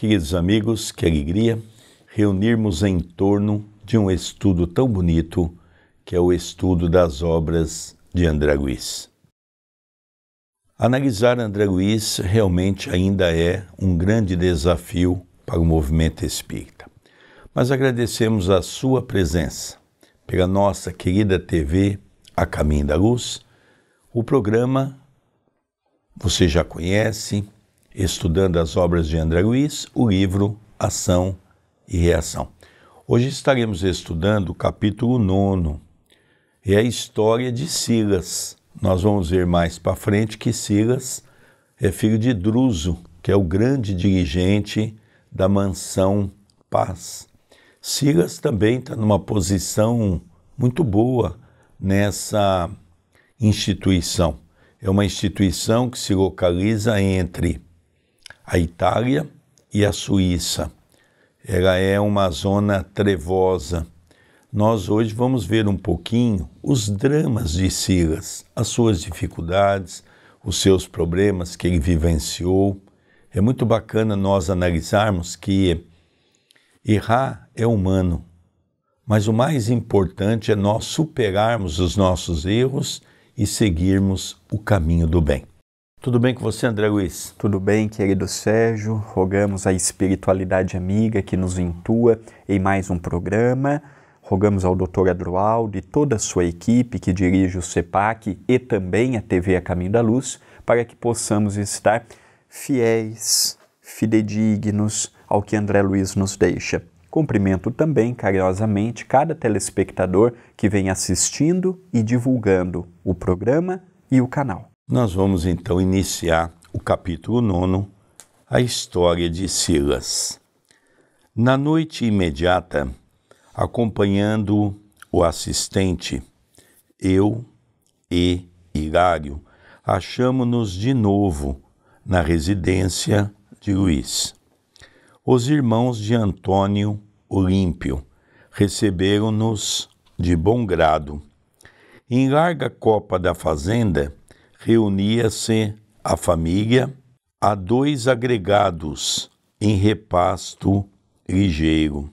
queridos amigos, que alegria reunirmos em torno de um estudo tão bonito que é o estudo das obras de André Luiz. Analisar André Luiz realmente ainda é um grande desafio para o movimento espírita. Mas agradecemos a sua presença pela nossa querida TV A Caminho da Luz. O programa você já conhece, estudando as obras de André Luiz, o livro Ação e Reação. Hoje estaremos estudando o capítulo 9, é a história de Silas. Nós vamos ver mais para frente que Silas é filho de Druso, que é o grande dirigente da Mansão Paz. Silas também está numa posição muito boa nessa instituição. É uma instituição que se localiza entre a Itália e a Suíça. Ela é uma zona trevosa. Nós hoje vamos ver um pouquinho os dramas de Silas, as suas dificuldades, os seus problemas que ele vivenciou. É muito bacana nós analisarmos que errar é humano, mas o mais importante é nós superarmos os nossos erros e seguirmos o caminho do bem. Tudo bem com você, André Luiz? Tudo bem, querido Sérgio. Rogamos a espiritualidade amiga que nos intua em mais um programa. Rogamos ao Dr. Adroaldo e toda a sua equipe que dirige o CEPAC e também a TV A Caminho da Luz, para que possamos estar fiéis, fidedignos ao que André Luiz nos deixa. Cumprimento também carinhosamente cada telespectador que vem assistindo e divulgando o programa e o canal. Nós vamos então iniciar o capítulo 9, a história de Silas. Na noite imediata, acompanhando o assistente, eu e Hilário achamo-nos de novo na residência de Luiz. Os irmãos de Antônio Olímpio receberam-nos de bom grado. Em larga copa da fazenda, reunia-se a família a 2 agregados em repasto ligeiro.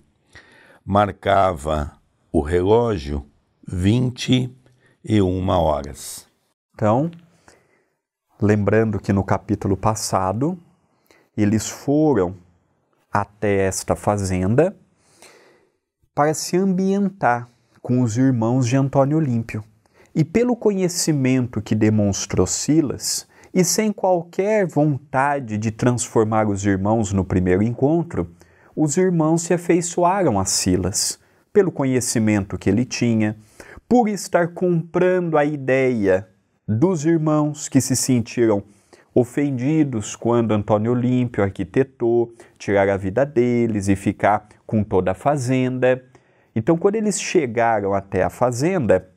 Marcava o relógio 21 horas. Então, lembrando que no capítulo passado, eles foram até esta fazenda para se ambientar com os irmãos de Antônio Olímpio. E pelo conhecimento que demonstrou Silas, e sem qualquer vontade de transformar os irmãos no primeiro encontro, os irmãos se afeiçoaram a Silas, pelo conhecimento que ele tinha, por estar comprando a ideia dos irmãos que se sentiram ofendidos quando Antônio Olímpio arquitetou, tirar a vida deles e ficar com toda a fazenda. Então, quando eles chegaram até a fazenda,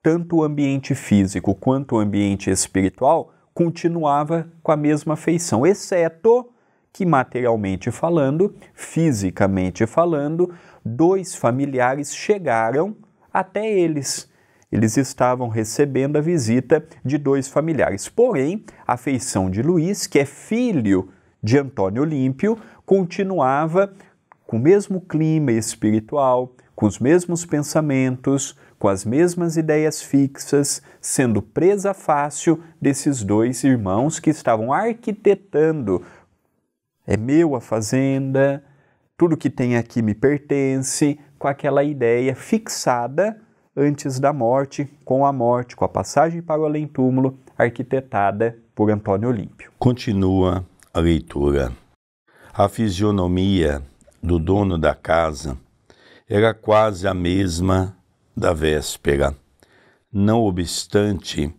tanto o ambiente físico quanto o ambiente espiritual continuava com a mesma feição, exceto que, materialmente falando, fisicamente falando, 2 familiares chegaram até eles. Eles estavam recebendo a visita de 2 familiares. Porém, a feição de Luiz, que é filho de Antônio Olímpio, continuava com o mesmo clima espiritual, com os mesmos pensamentos, com as mesmas ideias fixas, sendo presa fácil desses 2 irmãos que estavam arquitetando. É meu a fazenda, tudo que tem aqui me pertence, com aquela ideia fixada antes da morte, com a passagem para o além-túmulo, arquitetada por Antônio Olímpio. Continua a leitura. A fisionomia do dono da casa era quase a mesma da véspera, não obstante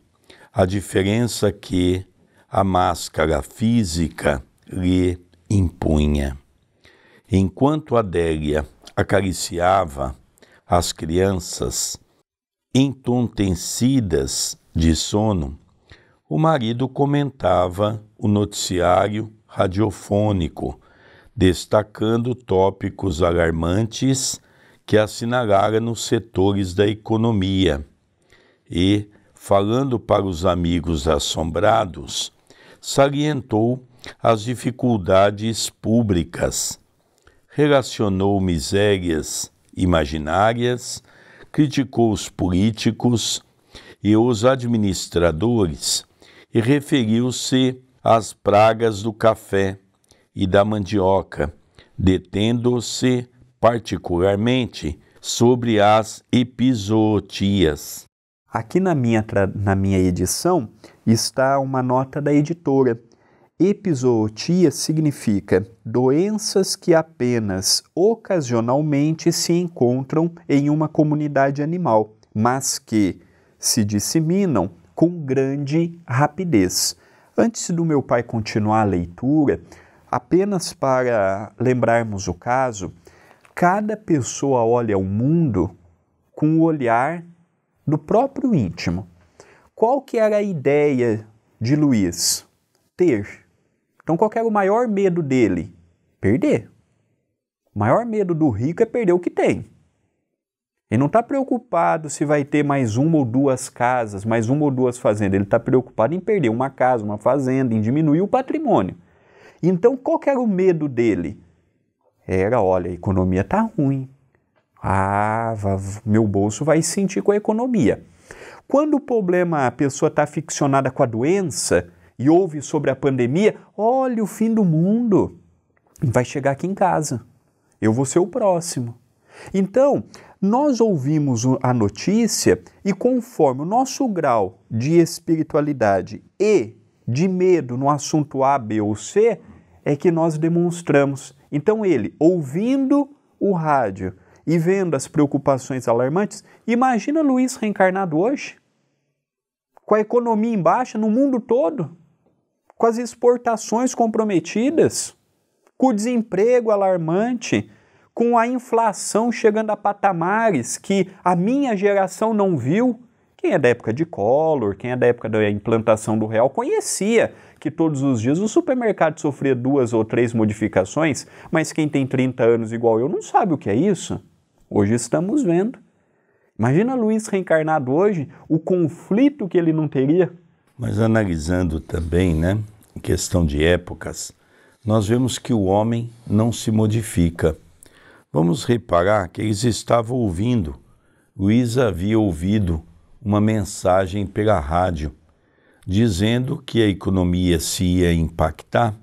a diferença que a máscara física lhe impunha. Enquanto Adélia acariciava as crianças entontecidas de sono, o marido comentava o noticiário radiofônico, destacando tópicos alarmantes que assinalara nos setores da economia e, falando para os amigos assombrados, salientou as dificuldades públicas, relacionou misérias imaginárias, criticou os políticos e os administradores e referiu-se às pragas do café e da mandioca, detendo-se particularmente sobre as epizootias. Aqui na minha edição está uma nota da editora. Epizootia significa doenças que apenas ocasionalmente se encontram em uma comunidade animal, mas que se disseminam com grande rapidez. Antes do meu pai continuar a leitura, apenas para lembrarmos o caso, cada pessoa olha o mundo com o olhar do próprio íntimo. Qual que era a ideia de Luiz? Ter. Então, qual que era o maior medo dele? Perder. O maior medo do rico é perder o que tem. Ele não está preocupado se vai ter mais uma ou duas casas, mais uma ou duas fazendas. Ele está preocupado em perder uma casa, uma fazenda, em diminuir o patrimônio. Então, qual que era o medo dele? Era, olha, a economia está ruim. Meu bolso vai sentir com a economia. Quando o problema, a pessoa está ficcionada com a doença e ouve sobre a pandemia, olha o fim do mundo, vai chegar aqui em casa, eu vou ser o próximo. Então, nós ouvimos a notícia e conforme o nosso grau de espiritualidade e de medo no assunto A, B ou C, é que nós demonstramos. Então ele, ouvindo o rádio e vendo as preocupações alarmantes, imagina Luiz reencarnado hoje, com a economia em baixa no mundo todo, com as exportações comprometidas, com o desemprego alarmante, com a inflação chegando a patamares que a minha geração não viu. Quem é da época de Collor, quem é da época da implantação do real, conhecia que todos os dias o supermercado sofria 2 ou 3 modificações, mas quem tem 30 anos igual eu não sabe o que é isso. Hoje estamos vendo. Imagina Luiz reencarnado hoje, o conflito que ele não teria. Mas analisando também, em questão de épocas, nós vemos que o homem não se modifica. Vamos reparar que eles estavam ouvindo. Luiz havia ouvido uma mensagem pela rádio, dizendo que a economia se ia impactar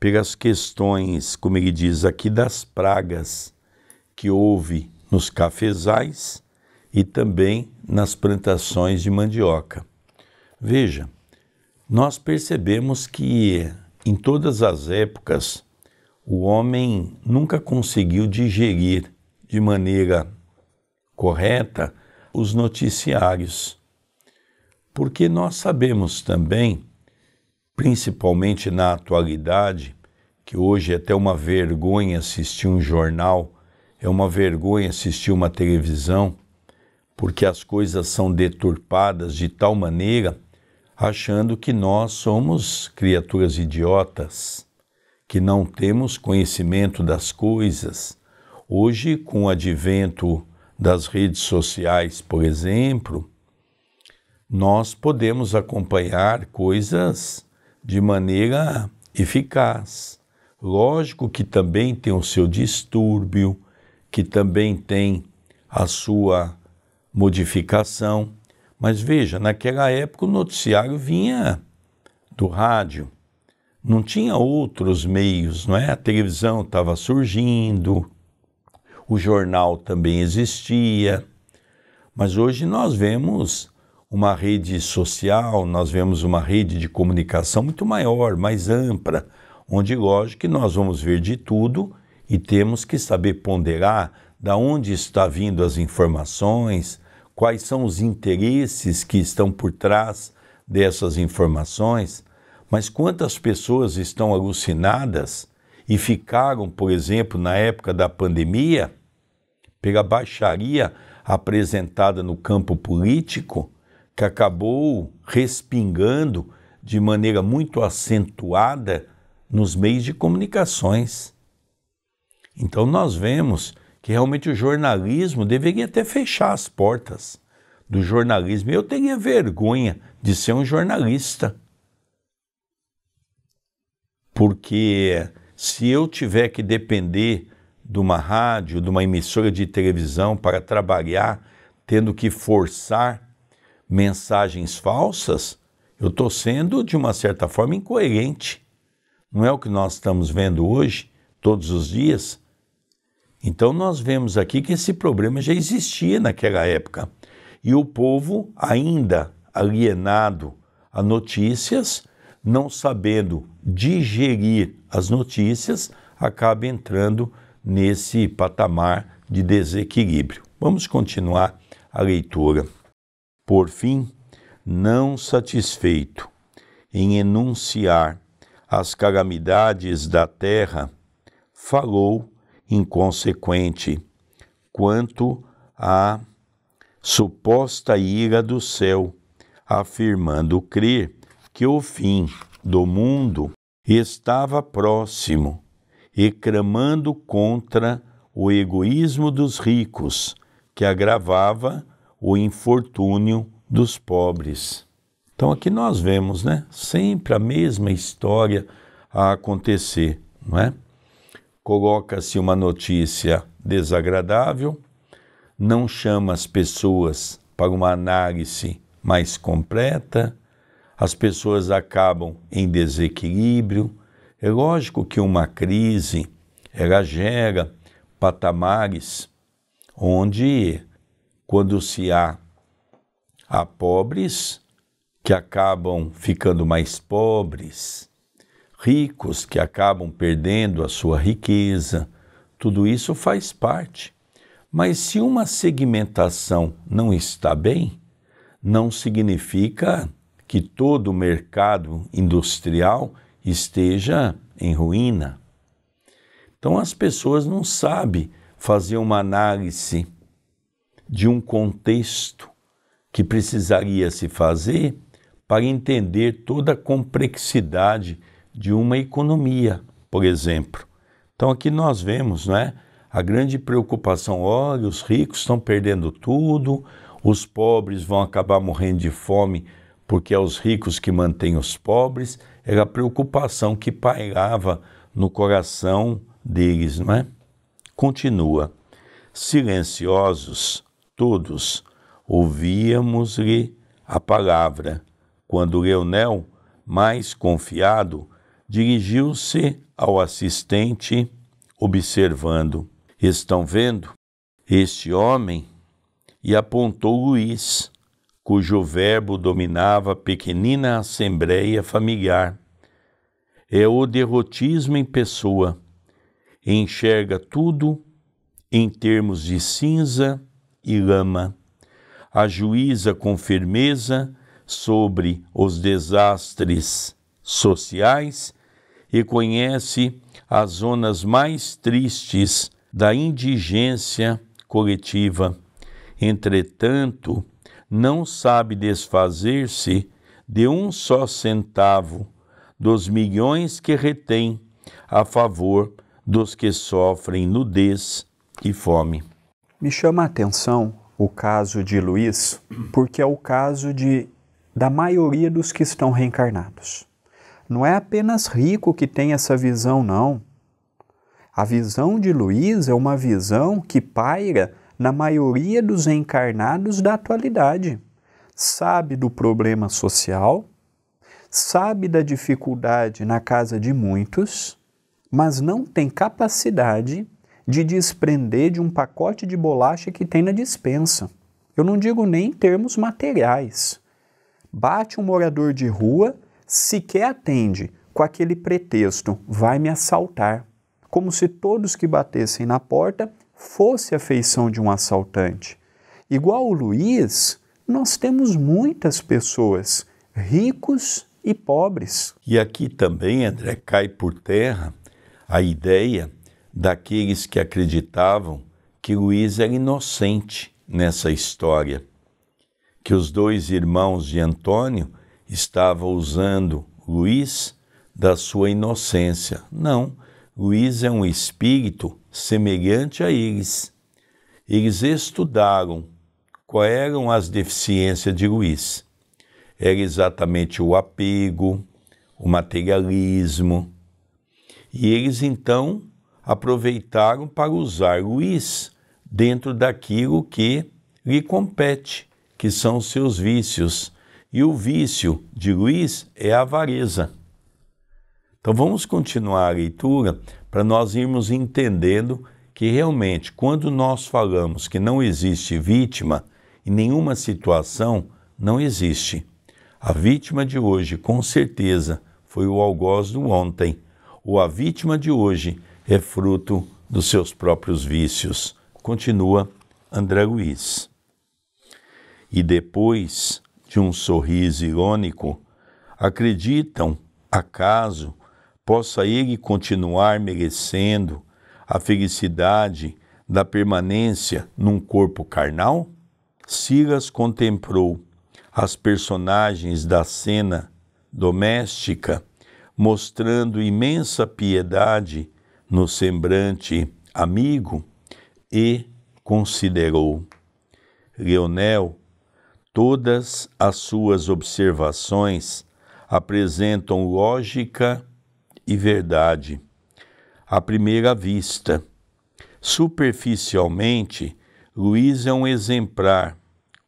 pelas questões, como ele diz aqui, das pragas que houve nos cafezais e também nas plantações de mandioca. Veja, nós percebemos que em todas as épocas o homem nunca conseguiu digerir de maneira correta os noticiários, porque nós sabemos também, principalmente na atualidade, que hoje é até uma vergonha assistir um jornal, é uma vergonha assistir uma televisão, porque as coisas são deturpadas de tal maneira, achando que nós somos criaturas idiotas, que não temos conhecimento das coisas. Hoje, com o advento das redes sociais, por exemplo, nós podemos acompanhar coisas de maneira eficaz. Lógico que também tem o seu distúrbio, que também tem a sua modificação. Mas veja, naquela época o noticiário vinha do rádio. Não tinha outros meios, não é? A televisão estava surgindo, o jornal também existia. Mas hoje nós vemos uma rede social, nós vemos uma rede de comunicação muito maior, mais ampla, onde, lógico, que nós vamos ver de tudo e temos que saber ponderar de onde está vindo as informações, quais são os interesses que estão por trás dessas informações. Mas quantas pessoas estão alucinadas e ficaram, por exemplo, na época da pandemia, pela baixaria apresentada no campo político, que acabou respingando de maneira muito acentuada nos meios de comunicações. Então nós vemos que realmente o jornalismo deveria até fechar as portas do jornalismo. Eu teria vergonha de ser um jornalista. Porque se eu tiver que depender de uma rádio, de uma emissora de televisão para trabalhar, tendo que forçar mensagens falsas, eu estou sendo, de uma certa forma, incoerente. Não é o que nós estamos vendo hoje, todos os dias? Então nós vemos aqui que esse problema já existia naquela época. E o povo, ainda alienado a notícias, não sabendo digerir as notícias, acaba entrando nesse patamar de desequilíbrio. Vamos continuar a leitura. Por fim, não satisfeito em enunciar as calamidades da terra, falou inconsequente quanto à suposta ira do céu, afirmando crer que o fim do mundo estava próximo e clamando contra o egoísmo dos ricos, que agravava o infortúnio dos pobres. Então aqui nós vemos, né, sempre a mesma história a acontecer, não é? Coloca-se uma notícia desagradável, não chama as pessoas para uma análise mais completa, as pessoas acabam em desequilíbrio. É lógico que uma crise, ela gera patamares onde, quando se há pobres que acabam ficando mais pobres, ricos que acabam perdendo a sua riqueza, tudo isso faz parte. Mas se uma segmentação não está bem, não significa que todo o mercado industrial esteja em ruína. Então as pessoas não sabem fazer uma análise de um contexto que precisaria se fazer para entender toda a complexidade de uma economia, por exemplo. Então aqui nós vemos, não é, a grande preocupação, olha, os ricos estão perdendo tudo, os pobres vão acabar morrendo de fome porque é os ricos que mantêm os pobres, era a preocupação que pairava no coração deles, não é? Continua, silenciosos todos, ouvíamos-lhe a palavra, quando Leonel, mais confiado, dirigiu-se ao assistente, observando. Estão vendo? Este homem, e apontou Luís, cujo verbo dominava a pequenina assembleia familiar. É o derrotismo em pessoa. Enxerga tudo em termos de cinza e lama. Ajuiza com firmeza sobre os desastres sociais e conhece as zonas mais tristes da indigência coletiva. Entretanto, não sabe desfazer-se de um só centavo dos milhões que retém a favor dos que sofrem nudez e fome. Me chama a atenção o caso de Luís, porque é o caso da maioria dos que estão reencarnados. Não é apenas rico que tem essa visão, não. A visão de Luís é uma visão que paira na maioria dos encarnados da atualidade. Sabe do problema social, sabe da dificuldade na casa de muitos, mas não tem capacidade de desprender de um pacote de bolacha que tem na despensa. Eu não digo nem em termos materiais. Bate um morador de rua, sequer atende com aquele pretexto, vai me assaltar. Como se todos que batessem na porta fosse a feição de um assaltante. Igual o Luís, nós temos muitas pessoas, ricos e pobres. E aqui também, André, cai por terra a ideia daqueles que acreditavam que Luís era inocente nessa história, que os dois irmãos de Antônio estavam usando Luís da sua inocência. Não, Luís é um espírito semelhante a eles. Eles estudaram quais eram as deficiências de Luís. Era exatamente o apego, o materialismo, E eles então aproveitaram para usar Luiz dentro daquilo que lhe compete, que são os seus vícios. E o vício de Luiz é a avareza. Então vamos continuar a leitura para nós irmos entendendo que realmente quando nós falamos que não existe vítima, em nenhuma situação não existe. A vítima de hoje, com certeza, foi o algoz do ontem, ou a vítima de hoje é fruto dos seus próprios vícios. Continua André Luiz. E depois de um sorriso irônico, acreditam, acaso, possa ele continuar merecendo a felicidade da permanência num corpo carnal? Silas contemplou as personagens da cena doméstica, mostrando imensa piedade no semblante amigo, e considerou: Leonel, todas as suas observações apresentam lógica e verdade. À primeira vista, superficialmente, Luiz é um exemplar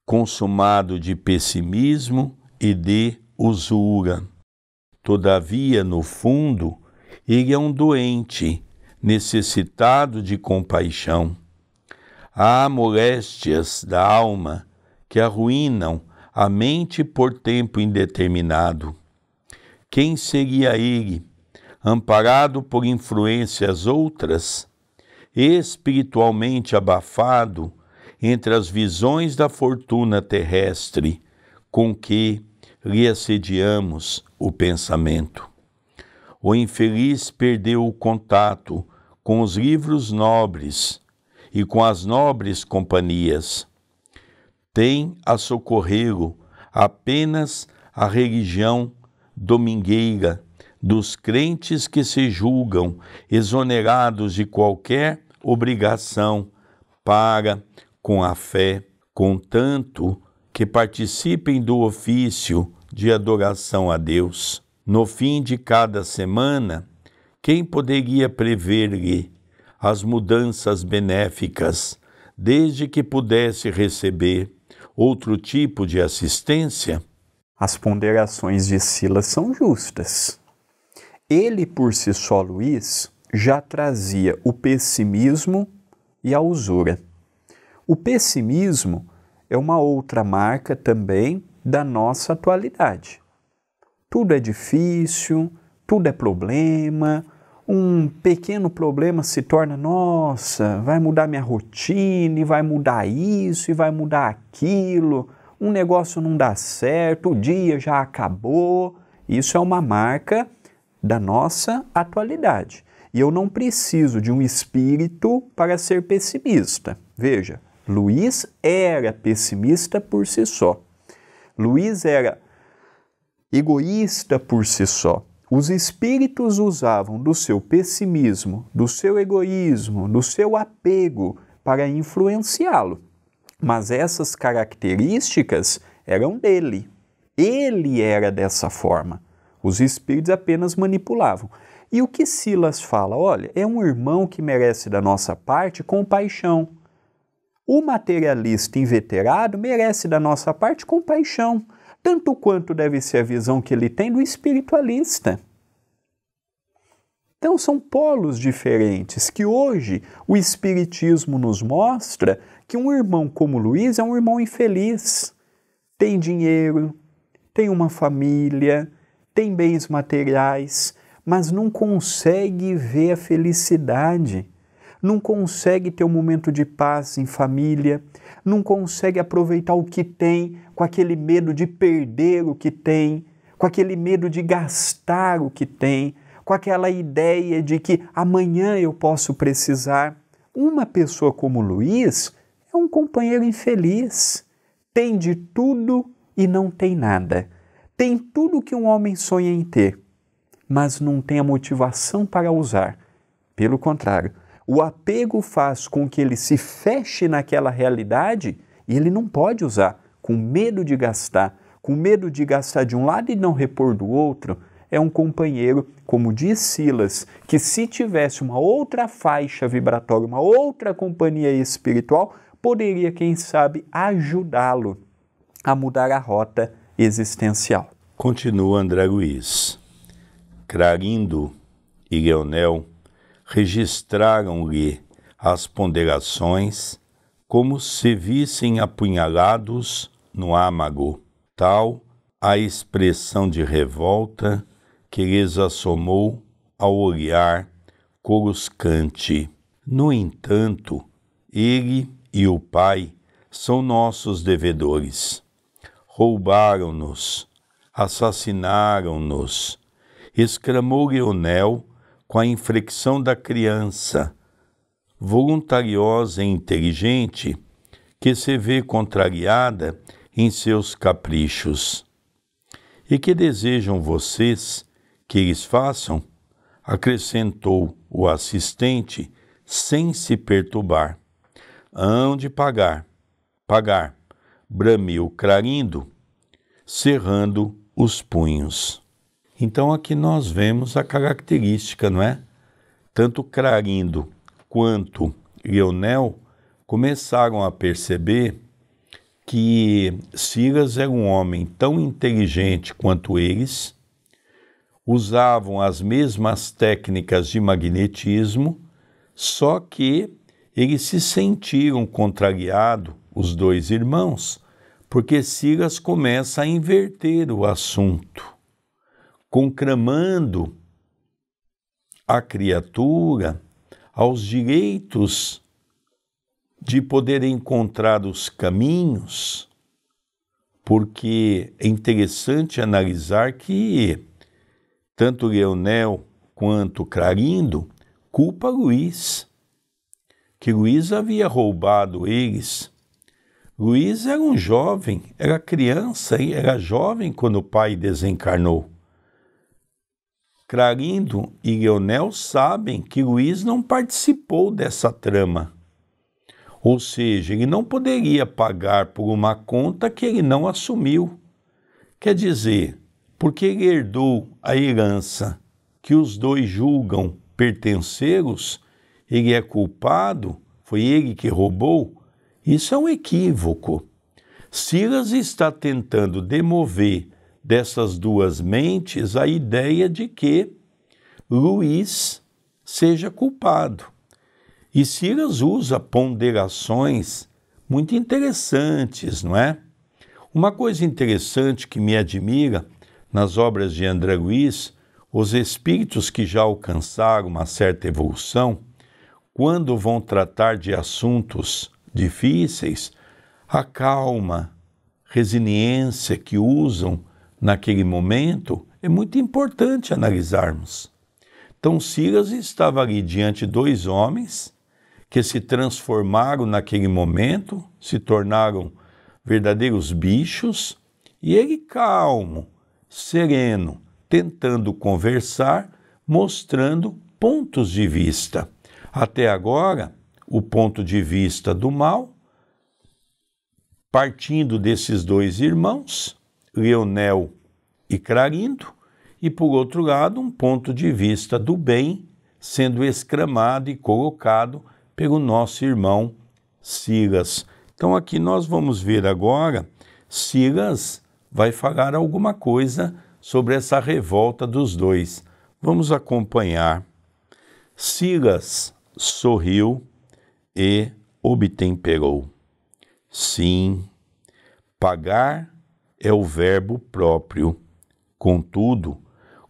consumado de pessimismo e de usura. Todavia, no fundo, ele é um doente, necessitado de compaixão. Há moléstias da alma que arruinam a mente por tempo indeterminado. Quem seria ele, amparado por influências outras, espiritualmente abafado entre as visões da fortuna terrestre com que lhe assediamos o pensamento? O infeliz perdeu o contato com os livros nobres e com as nobres companhias. Tem a socorrê-lo apenas a religião domingueira dos crentes que se julgam exonerados de qualquer obrigação para com a fé, contanto que participem do ofício de adoração a Deus. No fim de cada semana, quem poderia prever-lhe as mudanças benéficas, desde que pudesse receber outro tipo de assistência? As ponderações de Silas são justas. Ele, por si só, Luiz, já trazia o pessimismo e a usura. O pessimismo é uma outra marca também da nossa atualidade. Tudo é difícil, tudo é problema, um pequeno problema se torna, nossa, vai mudar minha rotina, e vai mudar isso, e vai mudar aquilo, um negócio não dá certo, o dia já acabou. Isso é uma marca da nossa atualidade. E eu não preciso de um espírito para ser pessimista. Veja, Luiz era pessimista por si só. Luiz era egoísta por si só. Os espíritos usavam do seu pessimismo, do seu egoísmo, do seu apego para influenciá-lo. Mas essas características eram dele. Ele era dessa forma. Os espíritos apenas manipulavam. E o que Silas fala? Olha, é um irmão que merece da nossa parte compaixão. O materialista inveterado merece da nossa parte compaixão, tanto quanto deve ser a visão que ele tem do espiritualista. Então são polos diferentes que hoje o Espiritismo nos mostra que um irmão como Luiz é um irmão infeliz. Tem dinheiro, tem uma família, tem bens materiais, mas não consegue ver a felicidade, não consegue ter um momento de paz em família, não consegue aproveitar o que tem com aquele medo de perder o que tem, com aquele medo de gastar o que tem, com aquela ideia de que amanhã eu posso precisar. Uma pessoa como Luiz é um companheiro infeliz, tem de tudo e não tem nada. Tem tudo que um homem sonha em ter, mas não tem a motivação para usar. Pelo contrário, o apego faz com que ele se feche naquela realidade e ele não pode usar, com medo de gastar de um lado e não repor do outro. É um companheiro como diz Silas, que se tivesse uma outra faixa vibratória, uma outra companhia espiritual, poderia, quem sabe, ajudá-lo a mudar a rota existencial. Continua André Luiz. Clarindo e Leonel registraram-lhe as ponderações como se vissem apunhalados no âmago, tal a expressão de revolta que lhes assomou ao olhar coruscante. No entanto, ele e o pai são nossos devedores. Roubaram-nos, assassinaram-nos, exclamou Leonel com a inflexão da criança, voluntariosa e inteligente, que se vê contrariada em seus caprichos. E que desejam vocês que eles façam? Acrescentou o assistente, sem se perturbar. Hão de pagar, bramiu Clarindo, cerrando os punhos. Então aqui nós vemos a característica, não é? Tanto Clarindo quanto Leonel começaram a perceber que Silas era um homem tão inteligente quanto eles, usavam as mesmas técnicas de magnetismo, só que eles se sentiram contrariados, os dois irmãos, porque Silas começa a inverter o assunto, conclamando a criatura aos direitos de poder encontrar os caminhos, porque é interessante analisar que tanto Leonel quanto Clarindo culpa Luís, que Luís havia roubado eles. Luís era um jovem, era criança, era jovem quando o pai desencarnou. Clarindo e Leonel sabem que Luís não participou dessa trama. Ou seja, ele não poderia pagar por uma conta que ele não assumiu. Quer dizer, porque ele herdou a herança que os dois julgam pertencê-los, ele é culpado, foi ele que roubou. Isso é um equívoco. Silas está tentando demover dessas duas mentes a ideia de que Luís seja culpado. E Silas usa ponderações muito interessantes, não é? Uma coisa interessante que me admira nas obras de André Luiz, os espíritos que já alcançaram uma certa evolução, quando vão tratar de assuntos difíceis, a calma, resiliência que usam naquele momento é muito importante analisarmos. Então Silas estava ali diante de dois homens que se transformaram naquele momento, se tornaram verdadeiros bichos, e ele calmo, sereno, tentando conversar, mostrando pontos de vista. Até agora, o ponto de vista do mal, partindo desses dois irmãos, Leonel e Clarindo, e por outro lado, um ponto de vista do bem, sendo exclamado e colocado pelo nosso irmão Silas. Então aqui nós vamos ver agora, Silas vai falar alguma coisa sobre essa revolta dos dois. Vamos acompanhar. Silas sorriu e obtemperou. Sim, pagar é o verbo próprio. Contudo,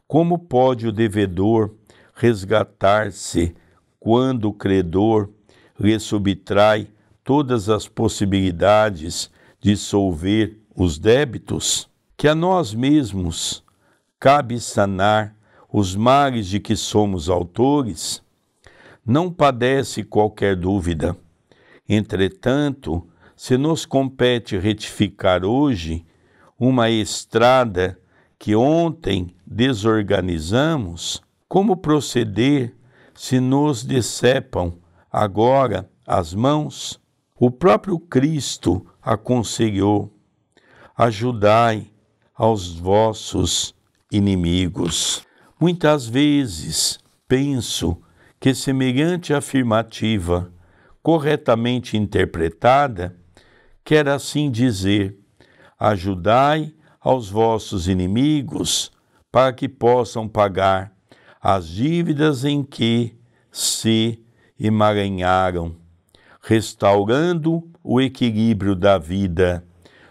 como pode o devedor resgatar-se quando o credor lhe subtrai todas as possibilidades de solver os débitos? Que a nós mesmos cabe sanar os males de que somos autores? Não padece qualquer dúvida. Entretanto, se nos compete retificar hoje uma estrada que ontem desorganizamos, como proceder se nos decepam agora as mãos? O próprio Cristo aconselhou: ajudai aos vossos inimigos. Muitas vezes penso que semelhante afirmativa, corretamente interpretada, quer assim dizer: ajudai aos vossos inimigos para que possam pagar as dívidas em que se emaranharam, restaurando o equilíbrio da vida,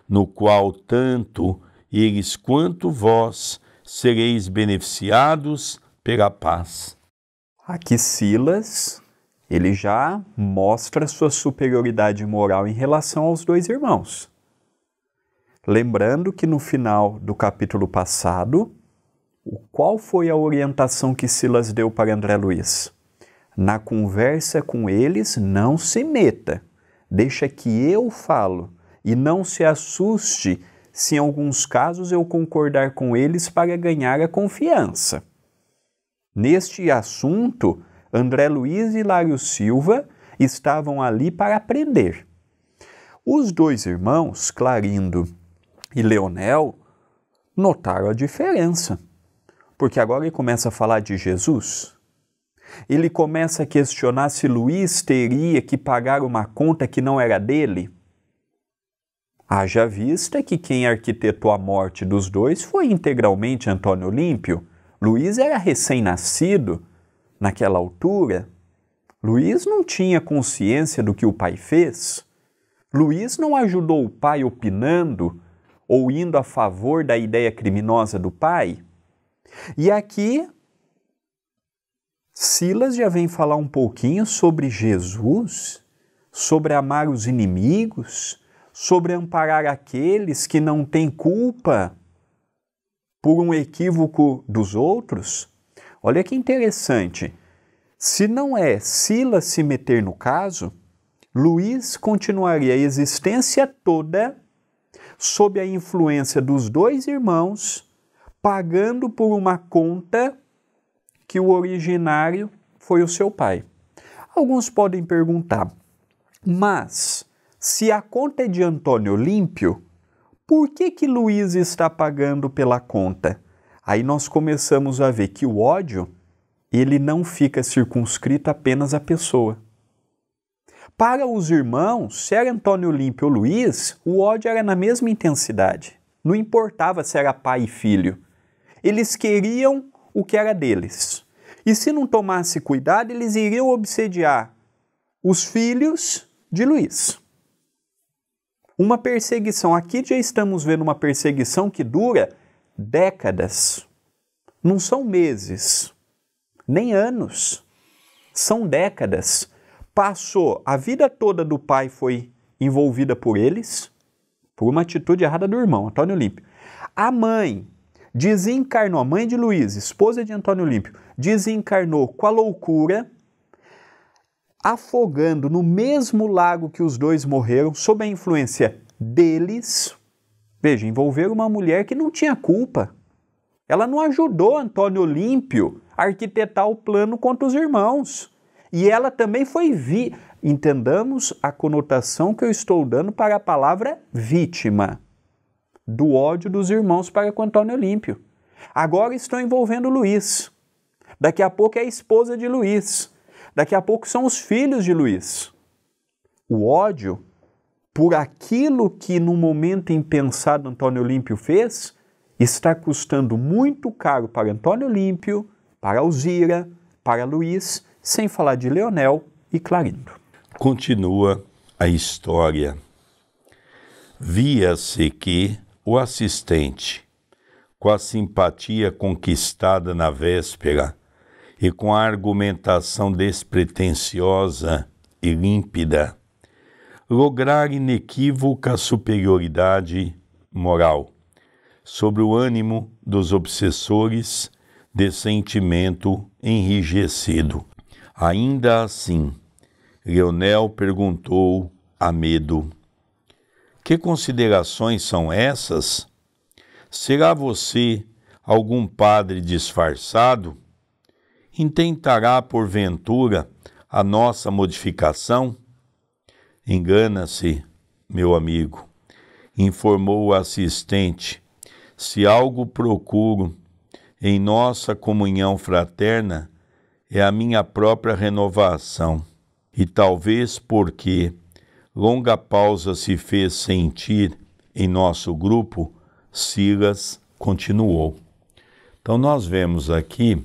no qual tanto eles quanto vós sereis beneficiados pela paz. Aqui Silas, ele já mostra sua superioridade moral em relação aos dois irmãos. Lembrando que no final do capítulo passado, qual foi a orientação que Silas deu para André Luiz? Na conversa com eles, não se meta. Deixa que eu falo. E não se assuste se em alguns casos eu concordar com eles para ganhar a confiança. Neste assunto, André Luiz e Hilário Silva estavam ali para aprender. Os dois irmãos, Clarindo e Leonel, notaram a diferença. Porque agora ele começa a falar de Jesus. Ele começa a questionar se Luiz teria que pagar uma conta que não era dele. Haja vista que quem arquitetou a morte dos dois foi integralmente Antônio Olímpio. Luiz era recém-nascido naquela altura. Luiz não tinha consciência do que o pai fez. Luiz não ajudou o pai opinando ou indo a favor da ideia criminosa do pai. E aqui, Silas já vem falar um pouquinho sobre Jesus, sobre amar os inimigos, sobre amparar aqueles que não têm culpa por um equívoco dos outros. Olha que interessante. Se não é Silas se meter no caso, Luiz continuaria a existência toda sob a influência dos dois irmãos, pagando por uma conta que o originário foi o seu pai. Alguns podem perguntar, mas se a conta é de Antônio Olímpio, por que Luiz está pagando pela conta? Aí nós começamos a ver que o ódio, ele não fica circunscrito apenas à pessoa. Para os irmãos, se era Antônio Olímpio ou Luiz, o ódio era na mesma intensidade. Não importava se era pai e filho. Eles queriam o que era deles. E se não tomasse cuidado, eles iriam obsediar os filhos de Luiz. Uma perseguição. Aqui já estamos vendo uma perseguição que dura décadas. Não são meses, nem anos. São décadas. Passou, a vida toda do pai foi envolvida por eles, por uma atitude errada do irmão, Antônio Olímpio. A mãe desencarnou, a mãe de Luiz, esposa de Antônio Olímpio, desencarnou com a loucura, afogando no mesmo lago que os dois morreram, sob a influência deles. Veja, envolveram uma mulher que não tinha culpa. Ela não ajudou Antônio Olímpio a arquitetar o plano contra os irmãos. E ela também foi Entendamos a conotação que eu estou dando para a palavra vítima do ódio dos irmãos para com Antônio Olímpio. Agora estão envolvendo Luiz. Daqui a pouco é a esposa de Luiz. Daqui a pouco são os filhos de Luiz. O ódio por aquilo que no momento impensado Antônio Olímpio fez está custando muito caro para Antônio Olímpio, para Alzira, para Luiz, sem falar de Leonel e Clarindo. Continua a história. Via-se que o assistente, com a simpatia conquistada na véspera e com a argumentação despretensiosa e límpida, lograra inequívoca superioridade moral sobre o ânimo dos obsessores de sentimento enrijecido. Ainda assim, Leonel perguntou a medo: que considerações são essas? Será você algum padre disfarçado? Intentará, porventura, a nossa modificação? Engana-se, meu amigo, informou o assistente. Se algo procuro em nossa comunhão fraterna é a minha própria renovação. E talvez porque longa pausa se fez sentir em nosso grupo, Silas continuou. Então nós vemos aqui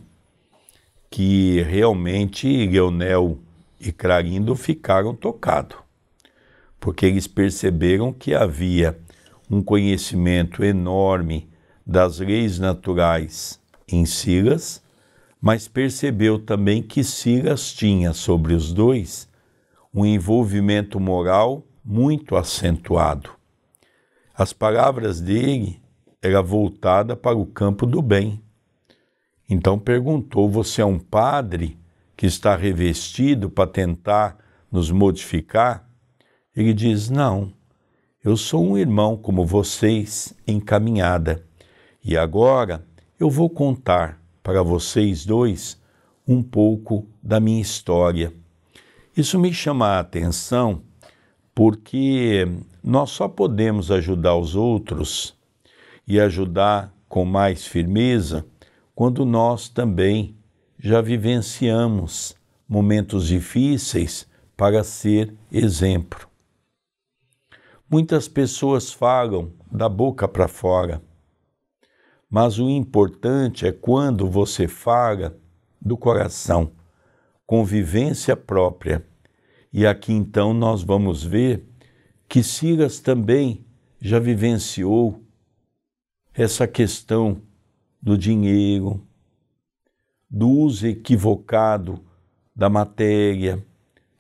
que realmente Leonel e Clarindo ficaram tocados, porque eles perceberam que havia um conhecimento enorme das leis naturais em Silas, mas percebeu também que Silas tinha sobre os dois um envolvimento moral muito acentuado. As palavras dele eram voltadas para o campo do bem. Então perguntou: você é um padre que está revestido para tentar nos modificar? Ele diz: não, eu sou um irmão como vocês em caminhada. E agora eu vou contar para vocês dois um pouco da minha história. Isso me chama a atenção porque nós só podemos ajudar os outros e ajudar com mais firmeza quando nós também já vivenciamos momentos difíceis para ser exemplo. Muitas pessoas falam da boca para fora, mas o importante é quando você fala do coração, convivência própria. E aqui então nós vamos ver que Silas também já vivenciou essa questão do dinheiro, do uso equivocado da matéria.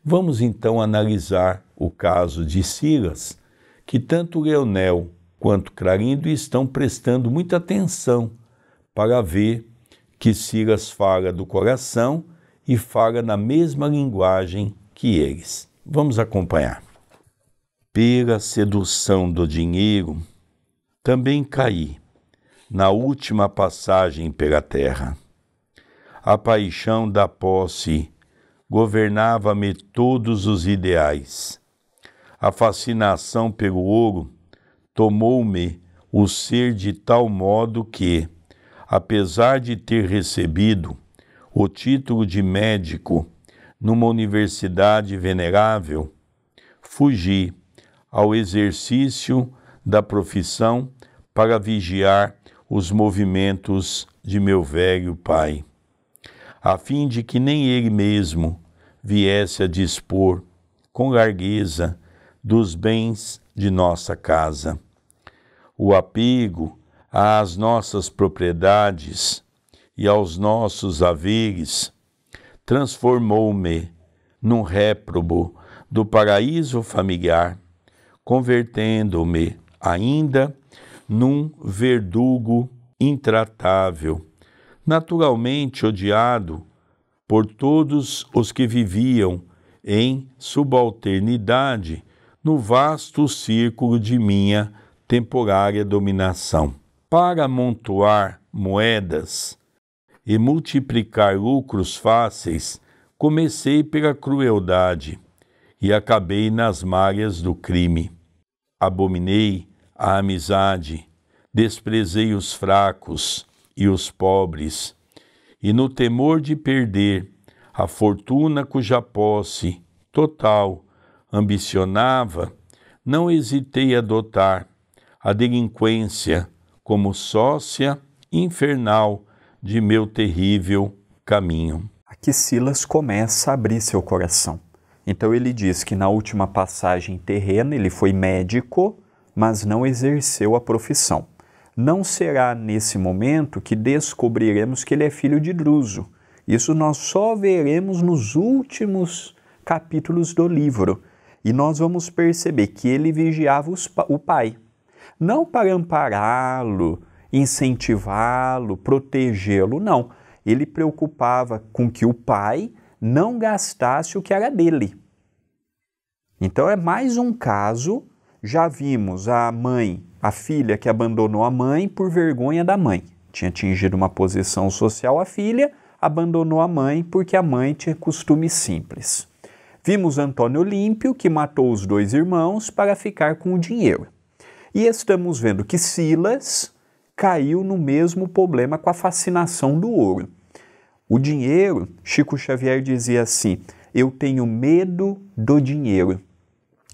Vamos então analisar o caso de Silas, que tanto Leonel quanto Clarindo estão prestando muita atenção para ver que Silas fala do coração e fala na mesma linguagem que eles. Vamos acompanhar. Pela sedução do dinheiro, também caí na última passagem pela terra. A paixão da posse governava-me todos os ideais. A fascinação pelo ouro tomou-me o ser de tal modo que, apesar de ter recebido o título de médico numa universidade venerável, fugi ao exercício da profissão para vigiar os movimentos de meu velho pai, a fim de que nem ele mesmo viesse a dispor com largueza dos bens de nossa casa. O apego às nossas propriedades e aos nossos haveres transformou-me num réprobo do paraíso familiar, convertendo-me ainda num verdugo intratável, naturalmente odiado por todos os que viviam em subalternidade no vasto círculo de minha temporária dominação. Para amontoar moedas e multiplicar lucros fáceis, comecei pela crueldade e acabei nas malhas do crime. Abominei a amizade, desprezei os fracos e os pobres, e no temor de perder a fortuna cuja posse total ambicionava, não hesitei a adotar a delinquência como sócia infernal de meu terrível caminho. Aqui Silas começa a abrir seu coração. Então ele diz que na última passagem terrena ele foi médico, mas não exerceu a profissão. Não será nesse momento que descobriremos que ele é filho de Druso. Isso nós só veremos nos últimos capítulos do livro. E nós vamos perceber que ele vigiava o pai. Não para ampará-lo, incentivá-lo, protegê-lo, não. Ele preocupava com que o pai não gastasse o que era dele. Então é mais um caso. Já vimos a mãe, a filha que abandonou a mãe por vergonha da mãe. Tinha atingido uma posição social, a filha abandonou a mãe porque a mãe tinha costumes simples. Vimos Antônio Olímpio, que matou os dois irmãos para ficar com o dinheiro. E estamos vendo que Silas caiu no mesmo problema com a fascinação do ouro. O dinheiro, Chico Xavier dizia assim, eu tenho medo do dinheiro.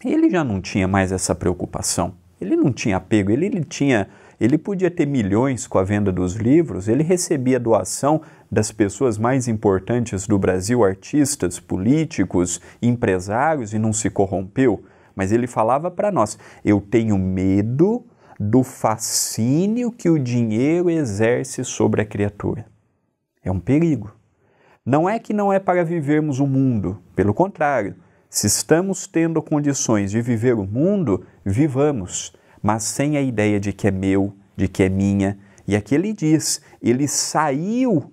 Ele já não tinha mais essa preocupação, ele não tinha apego, ele podia ter milhões com a venda dos livros, ele recebia doação das pessoas mais importantes do Brasil, artistas, políticos, empresários, e não se corrompeu. Mas ele falava para nós, eu tenho medo do fascínio que o dinheiro exerce sobre a criatura. É um perigo. Não é que não é para vivermos o mundo, pelo contrário, se estamos tendo condições de viver o mundo, vivamos, mas sem a ideia de que é meu, de que é minha. E aqui ele diz, ele saiu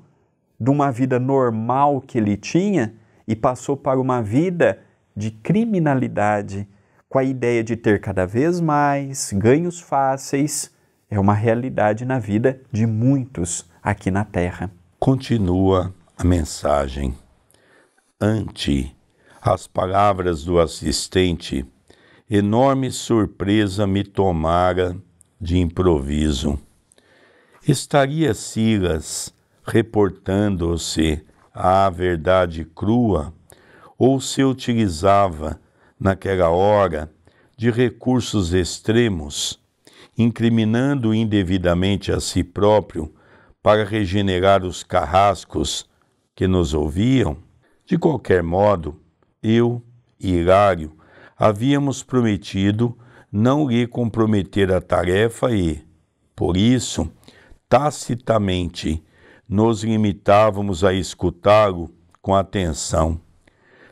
de uma vida normal que ele tinha e passou para uma vida de criminalidade, com a ideia de ter cada vez mais ganhos fáceis. É uma realidade na vida de muitos aqui na Terra. Continua a mensagem. Ante as palavras do assistente, enorme surpresa me tomara de improviso. Estaria Silas reportando-se à verdade crua, ou se utilizava, naquela hora, de recursos extremos, incriminando indevidamente a si próprio para regenerar os carrascos que nos ouviam? De qualquer modo, eu e Hilário havíamos prometido não lhe comprometer a tarefa e, por isso, tacitamente nos limitávamos a escutá-lo com atenção,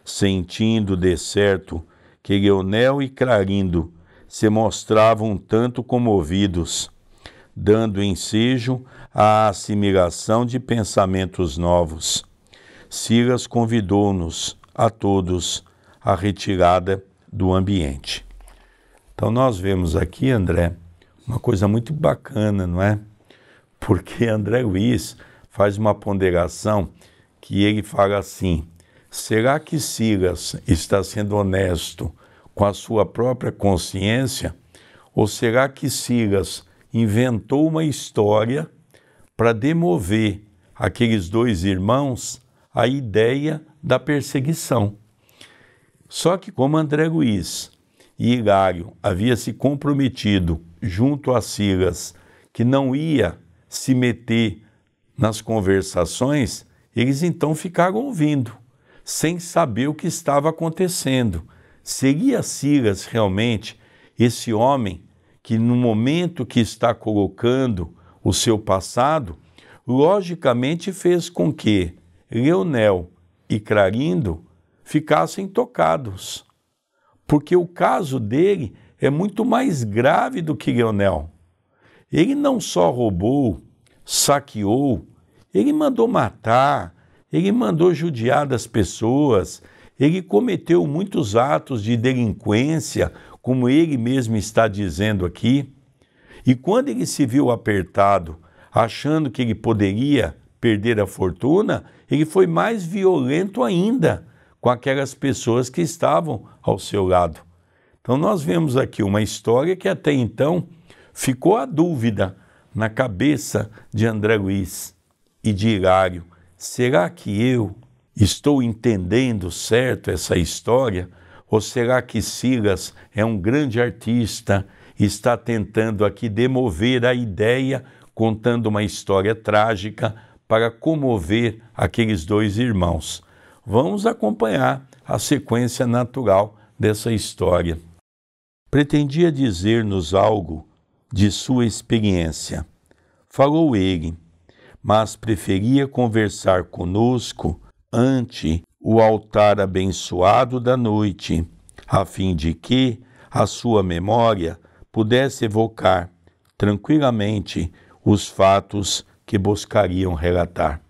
sentindo de certo que Leonel e Clarindo se mostravam um tanto comovidos, dando ensejo à assimilação de pensamentos novos. Silas convidou-nos a todos à retirada do ambiente. Então nós vemos aqui, André, uma coisa muito bacana, não é? Porque André Luiz faz uma ponderação que ele fala assim, será que Silas está sendo honesto com a sua própria consciência? Ou será que Silas inventou uma história para demover aqueles dois irmãos à ideia da perseguição? Só que como André Luiz e Hilário havia se comprometido junto a Silas que não ia se meter nas conversações, eles então ficaram ouvindo, sem saber o que estava acontecendo. Seria Silas realmente esse homem que no momento que está colocando o seu passado, logicamente fez com que Leonel e Clarindo ficassem tocados, porque o caso dele é muito mais grave do que Leonel. Ele não só roubou, saqueou, ele mandou matar, ele mandou judiar das pessoas, ele cometeu muitos atos de delinquência, como ele mesmo está dizendo aqui. E quando ele se viu apertado, achando que ele poderia perder a fortuna, ele foi mais violento ainda com aquelas pessoas que estavam ao seu lado. Então nós vemos aqui uma história que até então ficou a dúvida na cabeça de André Luiz e de Hilário. Será que eu estou entendendo certo essa história? Ou será que Silas é um grande artista e está tentando aqui demover a ideia, contando uma história trágica para comover aqueles dois irmãos? Vamos acompanhar a sequência natural dessa história. Pretendia dizer-nos algo de sua experiência. Falou ele, mas preferia conversar conosco ante o altar abençoado da noite, a fim de que a sua memória pudesse evocar tranquilamente os fatos que buscariam relatar.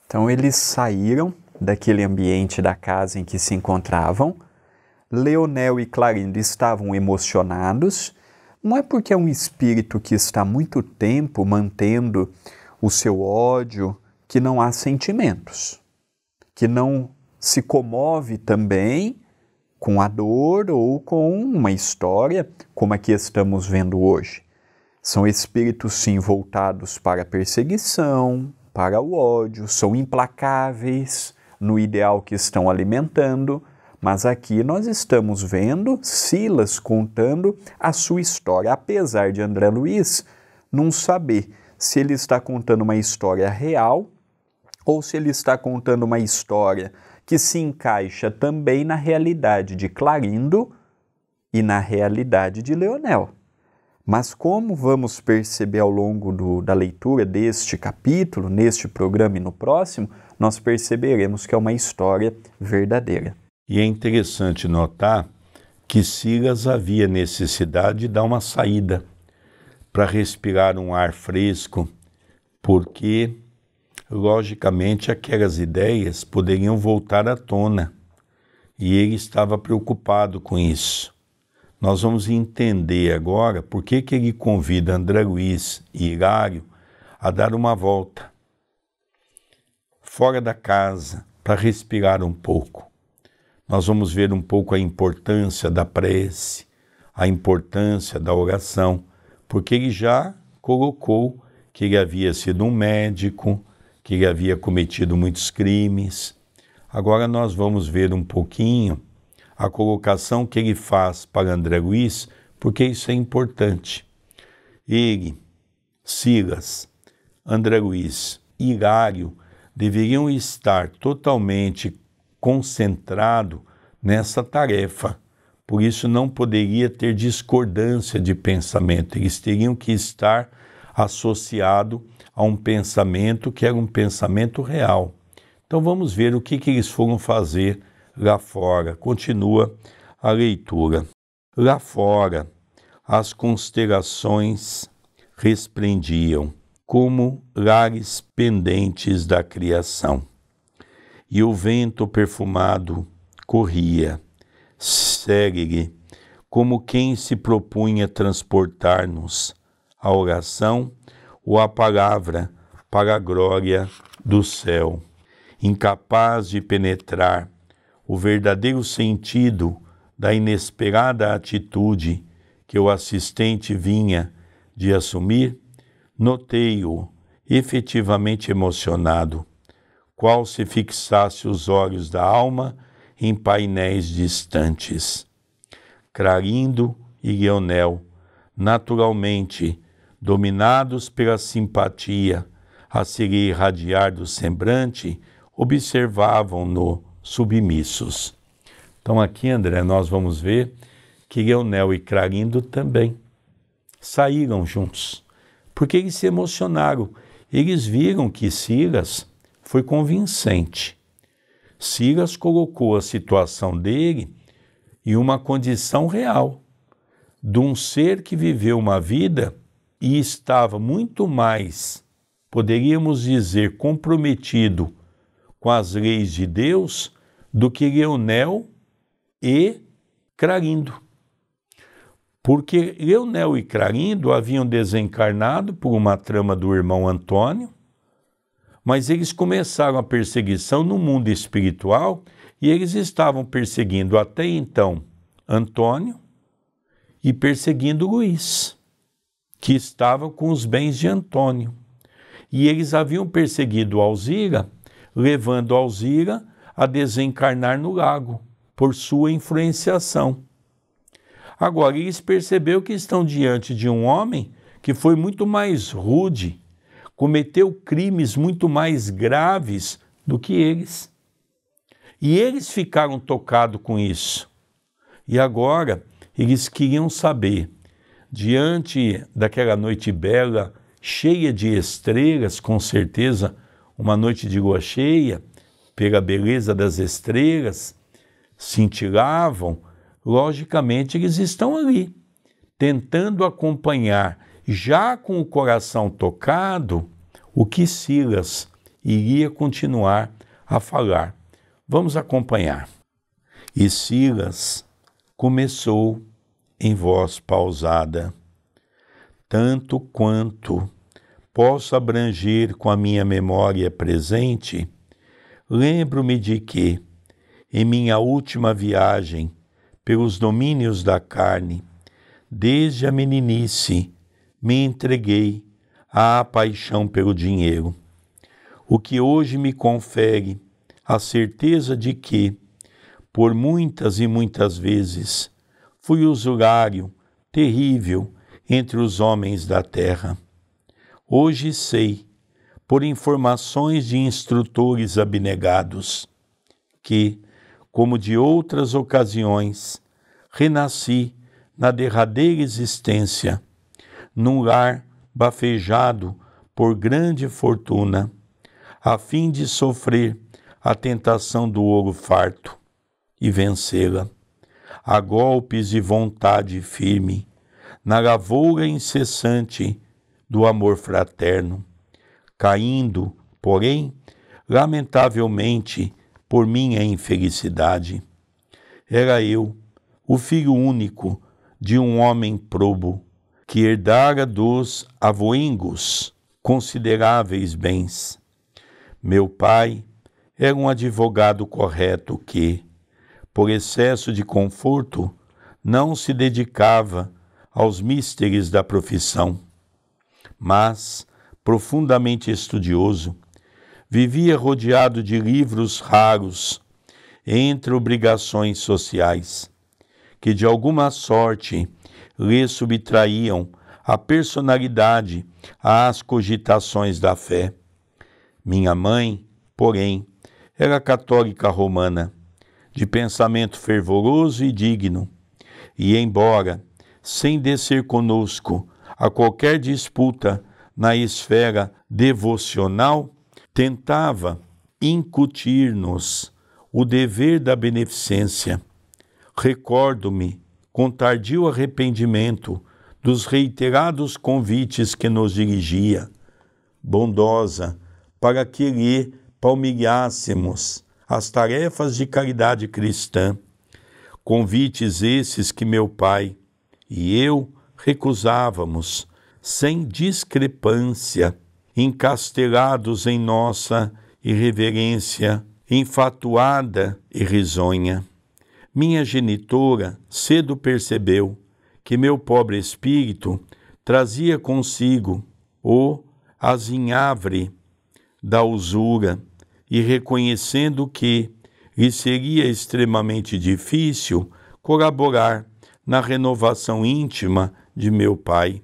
Então eles saíram daquele ambiente da casa em que se encontravam. Leonel e Clarindo estavam emocionados. Não é porque é um espírito que está muito tempo mantendo o seu ódio que não há sentimentos, que não se comove também com a dor ou com uma história como a que estamos vendo hoje. São espíritos, sim, voltados para a perseguição, para o ódio, são implacáveis no ideal que estão alimentando, mas aqui nós estamos vendo Silas contando a sua história, apesar de André Luiz não saber se ele está contando uma história real ou se ele está contando uma história que se encaixa também na realidade de Clarindo e na realidade de Leonel. Mas como vamos perceber ao longo da leitura deste capítulo, neste programa e no próximo, nós perceberemos que é uma história verdadeira. E é interessante notar que Silas havia necessidade de dar uma saída para respirar um ar fresco, porque, logicamente, aquelas ideias poderiam voltar à tona, e ele estava preocupado com isso. Nós vamos entender agora por que ele convida André Luiz e Hilário a dar uma volta fora da casa para respirar um pouco. Nós vamos ver um pouco a importância da prece, a importância da oração, porque ele já colocou que ele havia sido um médico, que ele havia cometido muitos crimes. Agora nós vamos ver um pouquinho a colocação que ele faz para André Luiz, porque isso é importante. Ele, Silas, André Luiz e Hilário deveriam estar totalmente concentrados nessa tarefa. Por isso não poderia ter discordância de pensamento. Eles teriam que estar associados a um pensamento que era um pensamento real. Então vamos ver o que eles foram fazer lá fora. Continua a leitura. Lá fora, as constelações resplendiam como lares pendentes da criação, e o vento perfumado corria, segue-lhe, como quem se propunha transportar-nos a oração ou a palavra para a glória do céu, incapaz de penetrar o verdadeiro sentido da inesperada atitude que o assistente vinha de assumir. Notei-o efetivamente emocionado, qual se fixasse os olhos da alma em painéis distantes. Clarindo e Leonel, naturalmente dominados pela simpatia a se lhe irradiar do semblante, observavam-no submissos. Então aqui, André, nós vamos ver que Leonel e Clarindo também saíram juntos, porque eles se emocionaram. Eles viram que Silas foi convincente. Silas colocou a situação dele em uma condição real, de um ser que viveu uma vida e estava muito mais, poderíamos dizer, comprometido com as leis de Deus do que Leonel e Clarindo. Porque Leonel e Clarindo haviam desencarnado por uma trama do irmão Antônio, mas eles começaram a perseguição no mundo espiritual e eles estavam perseguindo até então Antônio e perseguindo Luiz, que estava com os bens de Antônio. E eles haviam perseguido Alzira, levando Alzira a desencarnar no lago, por sua influenciação. Agora, eles perceberam que estão diante de um homem que foi muito mais rude, cometeu crimes muito mais graves do que eles. E eles ficaram tocados com isso. E agora, eles queriam saber, diante daquela noite bela, cheia de estrelas, com certeza uma noite de lua cheia, pela beleza das estrelas, cintilavam, logicamente eles estão ali, tentando acompanhar, já com o coração tocado, o que Silas iria continuar a falar. Vamos acompanhar. E Silas começou em voz pausada, tanto quanto posso abranger com a minha memória presente, lembro-me de que, em minha última viagem pelos domínios da carne, desde a meninice, me entreguei à paixão pelo dinheiro, o que hoje me confere a certeza de que, por muitas e muitas vezes, fui usurário terrível entre os homens da terra. Hoje sei, por informações de instrutores abnegados, que, como de outras ocasiões, renasci na derradeira existência, num lar bafejado por grande fortuna, a fim de sofrer a tentação do ouro farto e vencê-la, a golpes de vontade firme, na lavoura incessante do amor fraterno, caindo, porém, lamentavelmente, por minha infelicidade. Era eu, o filho único de um homem probo, que herdara dos avoengos consideráveis bens. Meu pai era um advogado correto que, por excesso de conforto, não se dedicava aos misteres da profissão, mas, profundamente estudioso, vivia rodeado de livros raros entre obrigações sociais, que de alguma sorte lhe subtraíam a personalidade às cogitações da fé. Minha mãe, porém, era católica romana, de pensamento fervoroso e digno, e embora, sem descer conosco a qualquer disputa na esfera devocional, tentava incutir-nos o dever da beneficência. Recordo-me, com tardio arrependimento, dos reiterados convites que nos dirigia, bondosa, para que lhe palmilhássemos as tarefas de caridade cristã, convites esses que meu pai e eu recusávamos, sem discrepância, encastelados em nossa irreverência enfatuada e risonha. Minha genitora cedo percebeu que meu pobre espírito trazia consigo o azinhavre da usura, e reconhecendo que lhe seria extremamente difícil colaborar na renovação íntima de meu pai,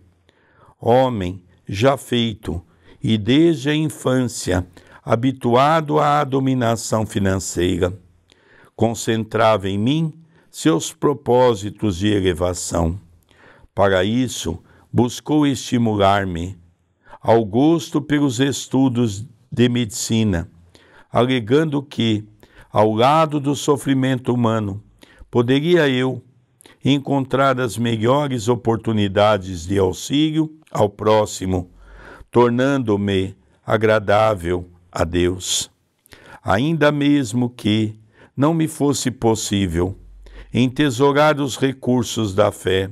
homem já feito e desde a infância habituado à dominação financeira, concentrava em mim seus propósitos de elevação. Para isso, buscou estimular-me ao gosto pelos estudos de medicina, alegando que, ao lado do sofrimento humano, poderia eu encontrar as melhores oportunidades de auxílio ao próximo, tornando-me agradável a Deus. Ainda mesmo que não me fosse possível entesourar os recursos da fé,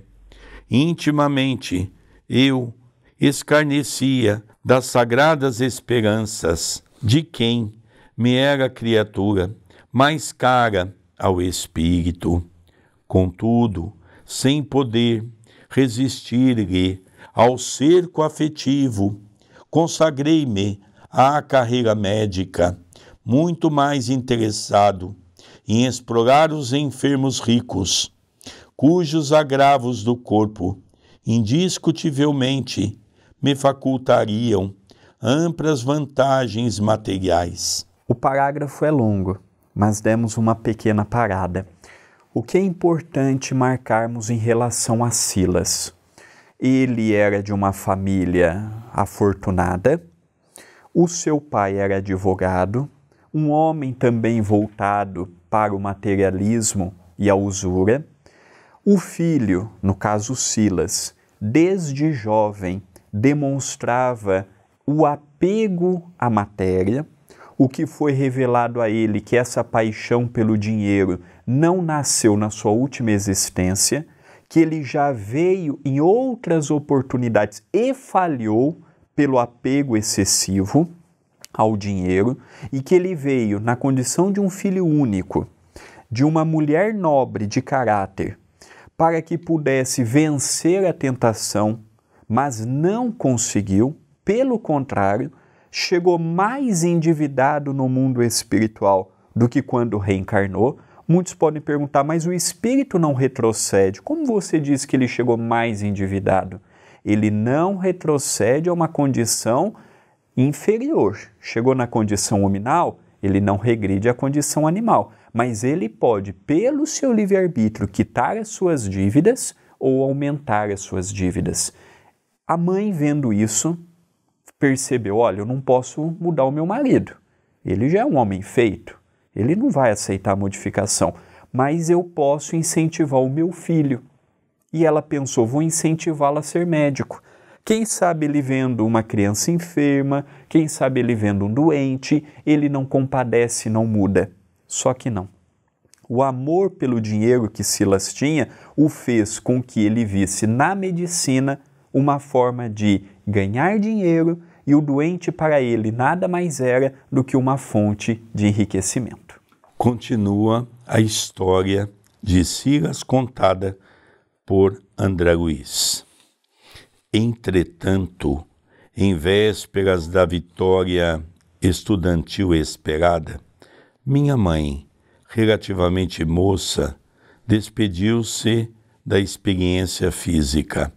intimamente eu escarnecia das sagradas esperanças de quem me era criatura mais cara ao Espírito. Contudo, sem poder resistir-lhe ao cerco afetivo, consagrei-me à carreira médica, muito mais interessado em explorar os enfermos ricos, cujos agravos do corpo indiscutivelmente me facultariam amplas vantagens materiais. O parágrafo é longo, mas demos uma pequena parada. O que é importante marcarmos em relação a Silas? Ele era de uma família afortunada, o seu pai era advogado, um homem também voltado para o materialismo e a usura. O filho, no caso Silas, desde jovem demonstrava o apego à matéria, o que foi revelado a ele que essa paixão pelo dinheiro não nasceu na sua última existência, que ele já veio em outras oportunidades e falhou pelo apego excessivo ao dinheiro, e que ele veio na condição de um filho único, de uma mulher nobre de caráter, para que pudesse vencer a tentação mas não conseguiu, pelo contrário, chegou mais endividado no mundo espiritual do que quando reencarnou. Muitos podem perguntar, mas o espírito não retrocede. Como você diz que ele chegou mais endividado? Ele não retrocede a uma condição inferior. Chegou na condição nominal, ele não regride à condição animal. Mas ele pode, pelo seu livre-arbítrio, quitar as suas dívidas ou aumentar as suas dívidas. A mãe, vendo isso, percebeu, olha, eu não posso mudar o meu marido. Ele já é um homem feito. Ele não vai aceitar a modificação. Mas eu posso incentivar o meu filho. E ela pensou, vou incentivá-lo a ser médico. Quem sabe ele vendo uma criança enferma, quem sabe ele vendo um doente, ele não compadece, não muda. Só que não. O amor pelo dinheiro que Silas tinha o fez com que ele visse na medicina uma forma de ganhar dinheiro e o doente para ele nada mais era do que uma fonte de enriquecimento. Continua a história de Silas contada por André Luiz. Entretanto, em vésperas da vitória estudantil esperada, minha mãe, relativamente moça, despediu-se da experiência física,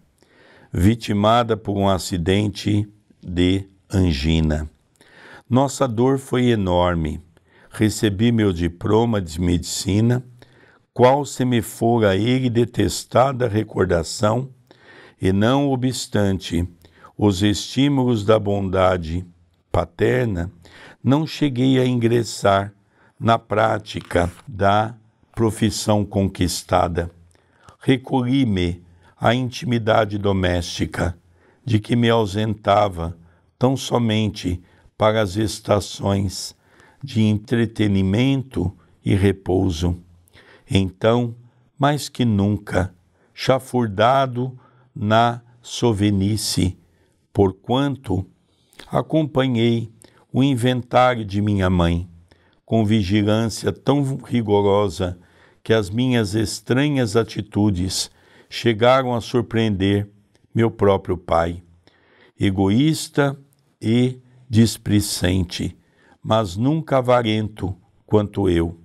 vitimada por um acidente de angina. Nossa dor foi enorme. Recebi meu diploma de medicina, qual se me fora ele detestada recordação, e não obstante os estímulos da bondade paterna, não cheguei a ingressar na prática da profissão conquistada. Recolhi-me à intimidade doméstica, de que me ausentava tão somente para as estações de entretenimento e repouso. Então, mais que nunca, chafurdado na sovenice, porquanto acompanhei o inventário de minha mãe, com vigilância tão rigorosa que as minhas estranhas atitudes chegaram a surpreender meu próprio pai, egoísta e displicente, mas nunca avarento quanto eu.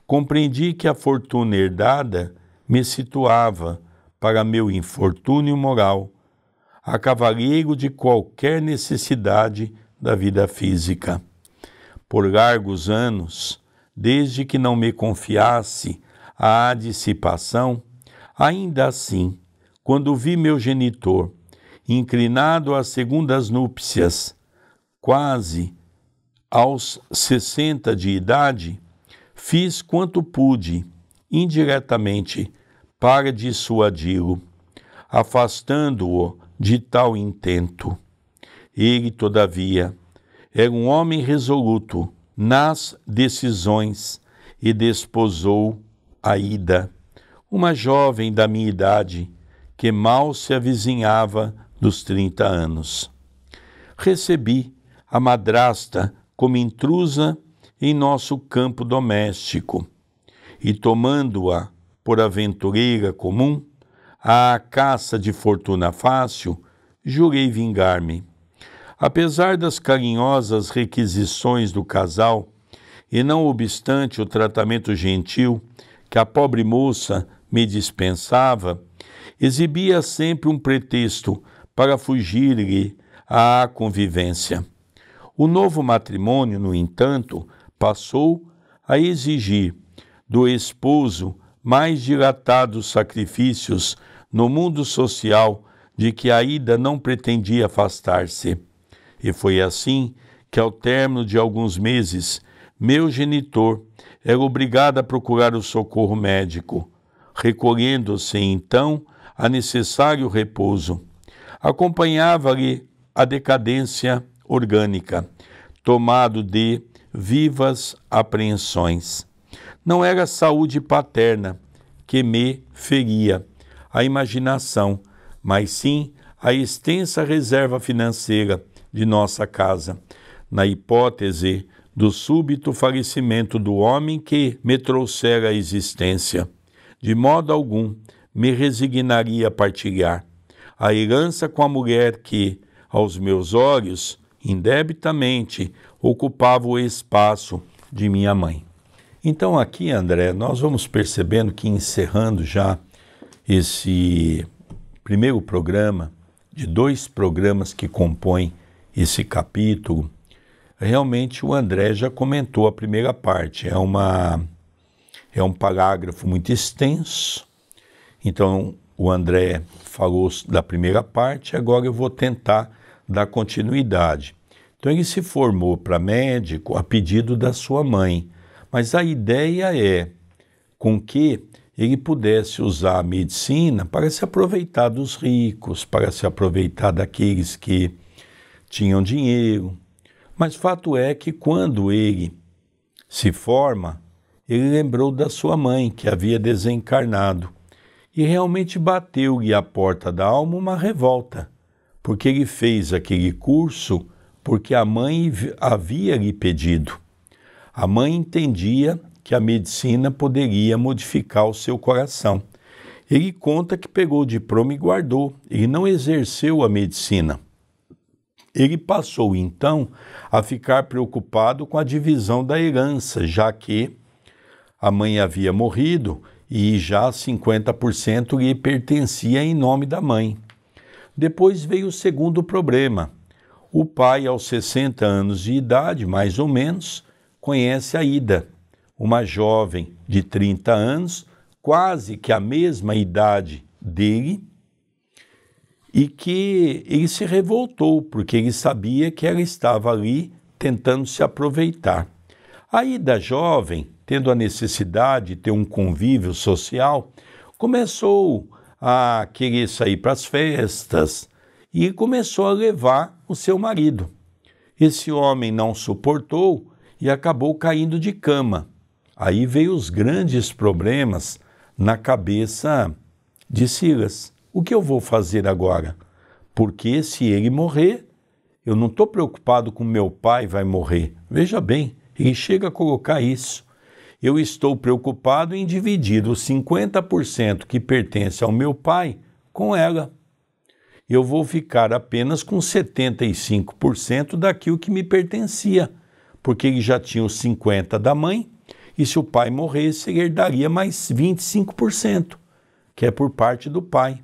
Compreendi que a fortuna herdada me situava, para meu infortúnio moral, a cavalheiro de qualquer necessidade da vida física. Por largos anos, desde que não me confiasse à dissipação, ainda assim, quando vi meu genitor inclinado às segundas núpcias, quase aos 60 de idade, fiz quanto pude, indiretamente, para dissuadi-lo, afastando-o de tal intento. Ele, todavia, era um homem resoluto nas decisões e desposou Aida, uma jovem da minha idade, que mal se avizinhava dos 30 anos. Recebi a madrasta como intrusa em nosso campo doméstico e, tomando-a por aventureira comum, à caça de fortuna fácil, jurei vingar-me. Apesar das carinhosas requisições do casal, e não obstante o tratamento gentil que a pobre moça me dispensava, exibia sempre um pretexto para fugir-lhe à convivência. O novo matrimônio, no entanto, passou a exigir do esposo mais dilatados sacrifícios no mundo social de que Aida não pretendia afastar-se. E foi assim que, ao término de alguns meses, meu genitor era obrigado a procurar o socorro médico, recolhendo-se então a necessário repouso. Acompanhava-lhe a decadência orgânica, tomado de vivas apreensões. Não era a saúde paterna que me feria a imaginação, mas sim a extensa reserva financeira de nossa casa, na hipótese do súbito falecimento do homem que me trouxera a existência. De modo algum me resignaria a partilhar, a herança com a mulher que, aos meus olhos, indebitamente ocupava o espaço de minha mãe. Então aqui, André, nós vamos percebendo que, encerrando já esse primeiro programa, de 2 programas que compõem esse capítulo, realmente o André já comentou a primeira parte. É um parágrafo muito extenso. Então o André falou da primeira parte, agora eu vou tentar dar continuidade. Então ele se formou para médico a pedido da sua mãe, mas a ideia é com que ele pudesse usar a medicina para se aproveitar dos ricos, para se aproveitar daqueles que tinham dinheiro. Mas fato é que quando ele se forma, ele lembrou da sua mãe, que havia desencarnado, e realmente bateu-lhe à porta da alma uma revolta, porque ele fez aquele curso porque a mãe havia lhe pedido. A mãe entendia que a medicina poderia modificar o seu coração. Ele conta que pegou o diploma e guardou. Ele não exerceu a medicina. Ele passou, então, a ficar preocupado com a divisão da herança, já que a mãe havia morrido e já 50% lhe pertencia em nome da mãe. Depois veio o segundo problema. O pai, aos 60 anos de idade, mais ou menos, conhece a Ida, uma jovem de 30 anos, quase que a mesma idade dele, e que ele se revoltou, porque ele sabia que ela estava ali tentando se aproveitar. A Ida jovem, tendo a necessidade de ter um convívio social, começou a querer sair para as festas e começou a levar o seu marido. Esse homem não suportou e acabou caindo de cama. Aí veio os grandes problemas na cabeça de Silas. O que eu vou fazer agora? Porque se ele morrer, eu não estou preocupado com meu pai vai morrer. Veja bem, ele chega a colocar isso. Eu estou preocupado em dividir os 50% que pertence ao meu pai com ela. Eu vou ficar apenas com 75% daquilo que me pertencia, porque ele já tinha os 50% da mãe, e se o pai morresse, ele herdaria mais 25%, que é por parte do pai.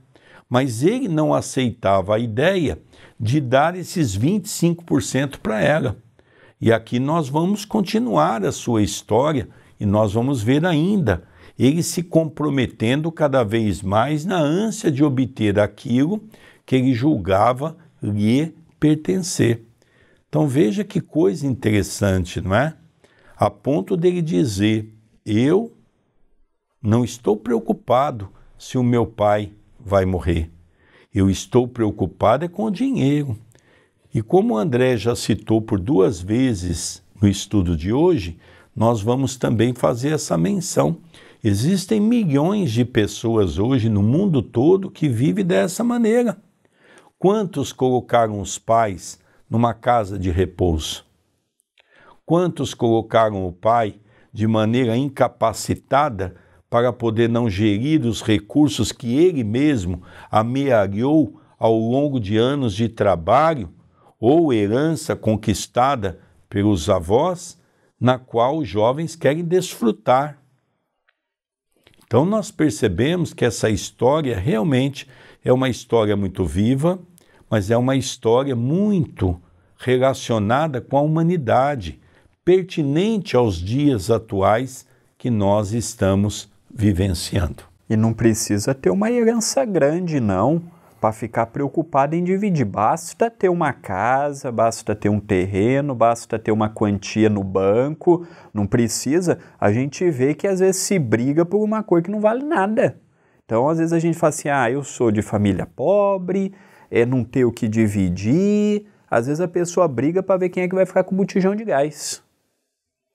Mas ele não aceitava a ideia de dar esses 25% para ela. E aqui nós vamos continuar a sua história e nós vamos ver ainda ele se comprometendo cada vez mais na ânsia de obter aquilo que ele julgava lhe pertencer. Então veja que coisa interessante, não é? A ponto dele dizer, eu não estou preocupado se o meu pai vai morrer. Eu estou preocupado é com o dinheiro. E como o André já citou por 2 vezes no estudo de hoje, nós vamos também fazer essa menção. Existem milhões de pessoas hoje no mundo todo que vivem dessa maneira. Quantos colocaram os pais numa casa de repouso? Quantos colocaram o pai de maneira incapacitada para poder não gerir os recursos que ele mesmo amealhou ao longo de anos de trabalho ou herança conquistada pelos avós, na qual os jovens querem desfrutar? Então nós percebemos que essa história realmente é uma história muito viva, mas é uma história muito relacionada com a humanidade, pertinente aos dias atuais que nós estamos vivenciando. E não precisa ter uma herança grande, não, para ficar preocupado em dividir. Basta ter uma casa, basta ter um terreno, basta ter uma quantia no banco. Não precisa. A gente vê que às vezes se briga por uma coisa que não vale nada. Então, às vezes a gente fala assim, eu sou de família pobre, não ter o que dividir. Às vezes a pessoa briga para ver quem é que vai ficar com o botijão de gás.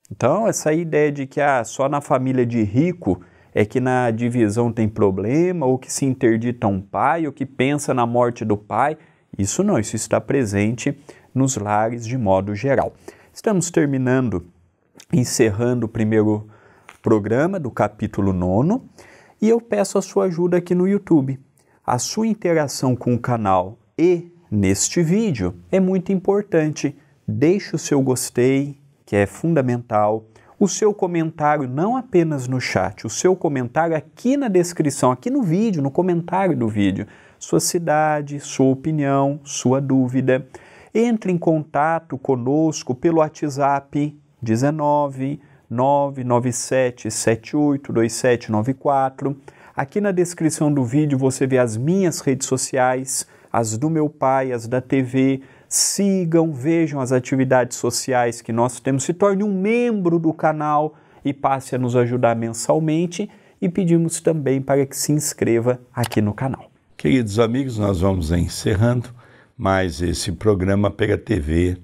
Então, essa ideia de que só na família de rico é que na divisão tem problema, ou que se interdita um pai, ou que pensa na morte do pai, isso não, isso está presente nos lares de modo geral. Estamos encerrando o primeiro programa do capítulo 9, e eu peço a sua ajuda aqui no YouTube. a sua interação com o canal e neste vídeo é muito importante. Deixe o seu gostei, que é fundamental. O seu comentário, não apenas no chat, o seu comentário aqui na descrição, aqui no vídeo, no comentário do vídeo. Sua cidade, sua opinião, sua dúvida. Entre em contato conosco pelo WhatsApp 19 997 78 2794. Aqui na descrição do vídeo você vê as minhas redes sociais, as do meu pai, as da TV. Sigam, vejam as atividades sociais que nós temos. Se torne um membro do canal e passe a nos ajudar mensalmente. E pedimos também para que se inscreva aqui no canal. Queridos amigos, nós vamos encerrando mais esse programa pela TV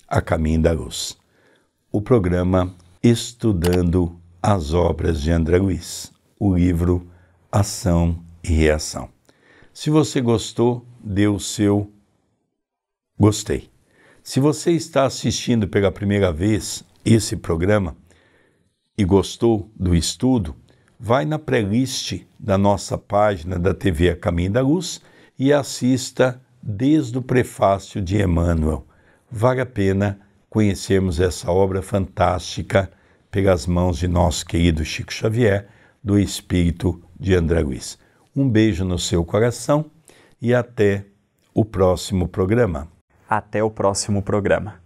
A Caminho da Luz. O programa Estudando as Obras de André Luiz, o livro Ação e Reação. Se você gostou, dê o seu gostei. Se você está assistindo pela primeira vez esse programa e gostou do estudo, vai na playlist da nossa página da TV A Caminho da Luz e assista desde o prefácio de Emmanuel. Vale a pena conhecermos essa obra fantástica pelas mãos de nosso querido Chico Xavier, do Espírito de André Luiz. Um beijo no seu coração e até o próximo programa. Até o próximo programa.